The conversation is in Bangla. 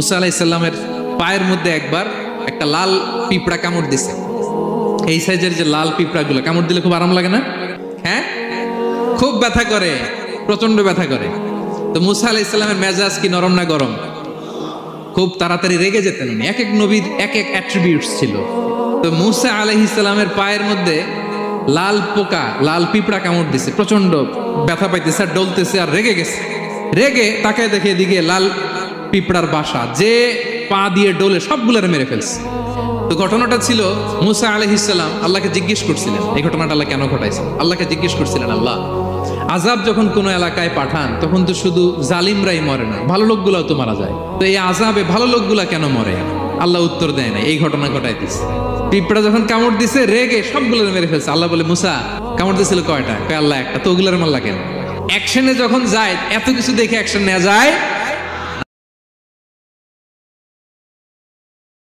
মুসা আলাইহিস সালামের পায়ের মধ্যে একবার একটা লাল পিঁপড়া কামড় দিছে। এই সাইজের যে লাল পিঁপড়াগুলো কামড় দিলে খুব আরাম লাগে না? হ্যাঁ, খুব ব্যথা করে, প্রচন্ড ব্যথা করে। তো মুসা আলাইহিস সালামের মেজাজ কি নরম না গরম? খুব তাড়াতাড়ি রেগে যেতেন উনি। এক এক নবীর এক এক অ্যাট্রিবিউটস ছিল। তো মুসা আলাইহিস সালামের পায়ের মধ্যে লাল পোকা, লাল পিঁপড়া কামড় দিছে, প্রচন্ড ব্যথা পাইতেছে আর ডলতেছে আর রেগে গেছে। রেগে তাকায় দেখে এদিকে লাল পিঁপড়ার বাসা, যে পা দিয়ে ডোলে সবগুলোর মেরে ফেলছে। তো ঘটনাটা ছিল মুসা আলাইহিস সালাম আল্লাহকে জিজ্ঞেস করছিলেন এই ঘটনাটা আল্লাহ কেন ঘটাইছে। আল্লাহকে জিজ্ঞেস করছিলেন, আল্লাহ আযাব যখন কোনো এলাকায় পাঠান তখন তো শুধু জালিমরাই মরে না, ভালো লোকগুলাও তো মারা যায়, তো এই আযাবে ভালো লোকগুলা কেন মরে? আল্লাহ উত্তর দেয় না, এই ঘটনা ঘটাইতেছে। পিঁপড়া যখন কামড় দিছে রেগে সবগুলোর মেরে ফেলছে। আল্লাহ বলে, মুসা কামড় দিয়েছিল কয়টা? কয় আল্লাহ একটা। তো ওগুলোর মারলা কেন? অ্যাকশনে যখন যায়, এত কিছু দেখে অ্যাকশন নেওয়া যায়